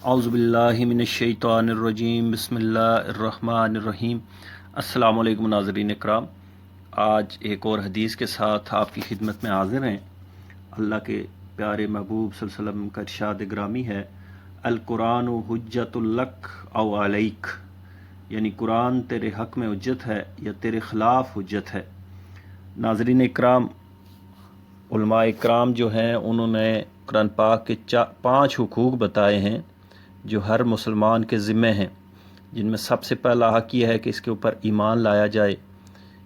اعوذ باللہ من الشیطان الرجیم، بسم اللہ الرحمن الرحیم۔ السلام علیکم ناظرین اکرام، آج ایک اور حدیث کے ساتھ آپ کی خدمت میں حاضر ہیں۔ اللہ کے پیارے محبوب صلی اللہ علیہ وسلم کا ارشاد گرامی ہے، القرآن حجت لک او علیک، یعنی قرآن تیرے حق میں حجت ہے یا تیرے خلاف حجت ہے۔ ناظرین اکرام، علماء اکرام جو ہیں انہوں نے قرآن پاک کے 5 حقوق بتائے ہیں جو ہر مسلمان کے ذمہ ہیں، جن میں سب سے پہلا حق یہ ہے کہ اس کے اوپر ایمان لایا جائے،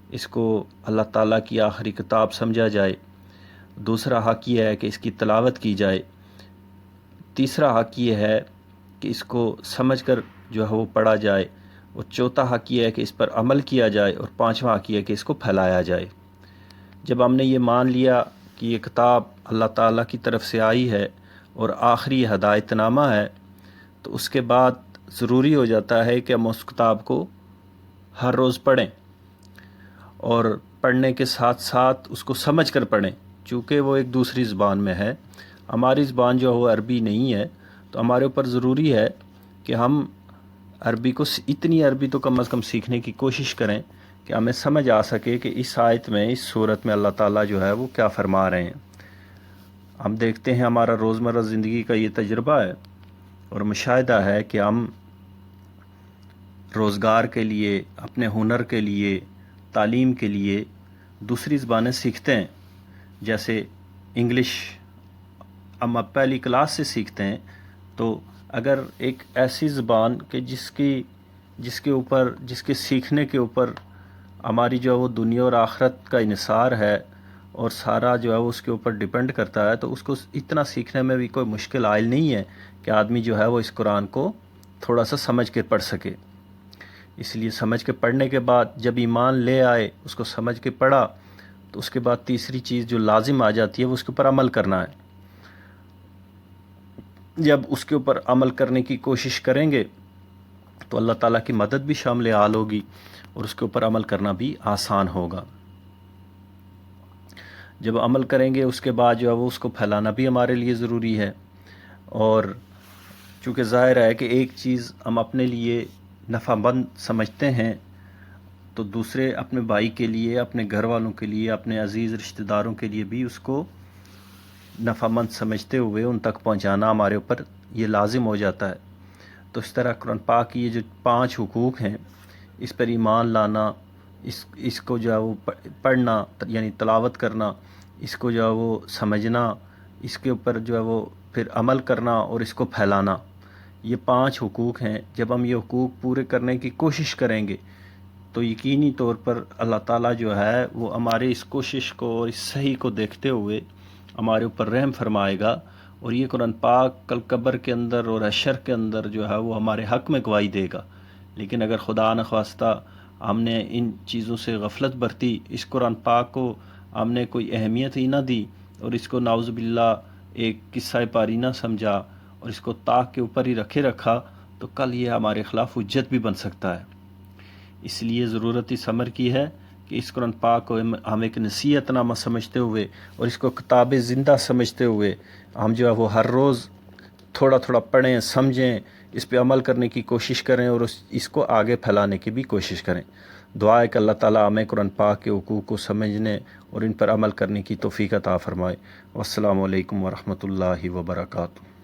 اس کو اللہ تعالیٰ کی آخری کتاب سمجھا جائے۔ دوسرا حق یہ ہے کہ اس کی تلاوت کی جائے۔ تیسرا حق یہ ہے کہ اس کو سمجھ کر جو ہے وہ پڑھا جائے، اور چوتھا حق یہ ہے کہ اس پر عمل کیا جائے، اور پانچواں حق یہ ہے کہ اس کو پھیلایا جائے۔ جب ہم نے یہ مان لیا کہ یہ کتاب اللہ تعالیٰ کی طرف سے آئی ہے اور آخری ہدایت نامہ ہے، تو اس کے بعد ضروری ہو جاتا ہے کہ ہم اس کتاب کو ہر روز پڑھیں، اور پڑھنے کے ساتھ ساتھ اس کو سمجھ کر پڑھیں، چونکہ وہ ایک دوسری زبان میں ہے۔ ہماری زبان جو ہے وہ عربی نہیں ہے، تو ہمارے اوپر ضروری ہے کہ ہم عربی کو اتنی عربی تو کم از کم سیکھنے کی کوشش کریں کہ ہمیں سمجھ آ سکے کہ اس آیت میں، اس صورت میں اللہ تعالیٰ جو ہے وہ کیا فرما رہے ہیں۔ ہم دیکھتے ہیں ہمارا روزمرہ زندگی کا یہ تجربہ ہے اور مشاہدہ ہے کہ ہم روزگار کے لیے، اپنے ہنر کے لیے، تعلیم کے لیے دوسری زبانیں سیکھتے ہیں۔ جیسے انگلش ہم اب پہلی کلاس سے سیکھتے ہیں، تو اگر ایک ایسی زبان کہ جس کے سیکھنے کے اوپر ہماری جو ہے وہ دنیا اور آخرت کا انحصار ہے، اور سارا جو ہے وہ اس کے اوپر ڈیپینڈ کرتا ہے، تو اس کو اتنا سیکھنے میں بھی کوئی مشکل عائل نہیں ہے کہ آدمی جو ہے وہ اس قرآن کو تھوڑا سا سمجھ کے پڑھ سکے۔ اس لیے سمجھ کے پڑھنے کے بعد جب ایمان لے آئے، اس کو سمجھ کے پڑھا، تو اس کے بعد تیسری چیز جو لازم آ جاتی ہے وہ اس کے اوپر عمل کرنا ہے۔ جب اس کے اوپر عمل کرنے کی کوشش کریں گے تو اللہ تعالیٰ کی مدد بھی شامل حال ہوگی، اور اس کے اوپر عمل کرنا بھی آسان ہوگا۔ جب عمل کریں گے اس کے بعد جو ہے وہ اس کو پھیلانا بھی ہمارے لیے ضروری ہے، اور چونکہ ظاہر ہے کہ ایک چیز ہم اپنے لیے نفع مند سمجھتے ہیں، تو دوسرے اپنے بھائی کے لیے، اپنے گھر والوں کے لیے، اپنے عزیز رشتہ داروں کے لیے بھی اس کو نفع مند سمجھتے ہوئے ان تک پہنچانا ہمارے اوپر یہ لازم ہو جاتا ہے۔ تو اس طرح قرآن پاک کی یہ جو 5 حقوق ہیں، اس پر ایمان لانا، اس کو جو ہے وہ پڑھنا یعنی تلاوت کرنا، اس کو جو ہے وہ سمجھنا، اس کے اوپر جو ہے وہ پھر عمل کرنا اور اس کو پھیلانا، یہ 5 حقوق ہیں۔ جب ہم یہ حقوق پورے کرنے کی کوشش کریں گے تو یقینی طور پر اللہ تعالیٰ جو ہے وہ ہمارے اس کوشش کو اور اس صحیح کو دیکھتے ہوئے ہمارے اوپر رحم فرمائے گا، اور یہ قرآن پاک کل قبر کے اندر اور حشر کے اندر جو ہے وہ ہمارے حق میں گواہی دے گا۔ لیکن اگر خدا نخواستہ ہم نے ان چیزوں سے غفلت برتی، اس قرآن پاک کو ہم نے کوئی اہمیت ہی نہ دی، اور اس کو نعوذ باللہ ایک قصہ پاری نہ سمجھا، اور اس کو طاق کے اوپر ہی رکھا، تو کل یہ ہمارے خلاف حجت بھی بن سکتا ہے۔ اس لیے ضرورت اس امر کی ہے کہ اس قرآن پاک کو ہم ایک نصیحت نامہ سمجھتے ہوئے اور اس کو کتاب زندہ سمجھتے ہوئے ہم جو ہے وہ ہر روز تھوڑا تھوڑا پڑھیں، سمجھیں، اس پہ عمل کرنے کی کوشش کریں، اور اس کو آگے پھیلانے کی بھی کوشش کریں۔ دعا ہے کہ اللہ تعالیٰ ہمیں قرآن پاک کے حقوق کو سمجھنے اور ان پر عمل کرنے کی توفیق عطا فرمائے۔ والسلام علیکم ورحمۃ اللہ وبرکاتہ۔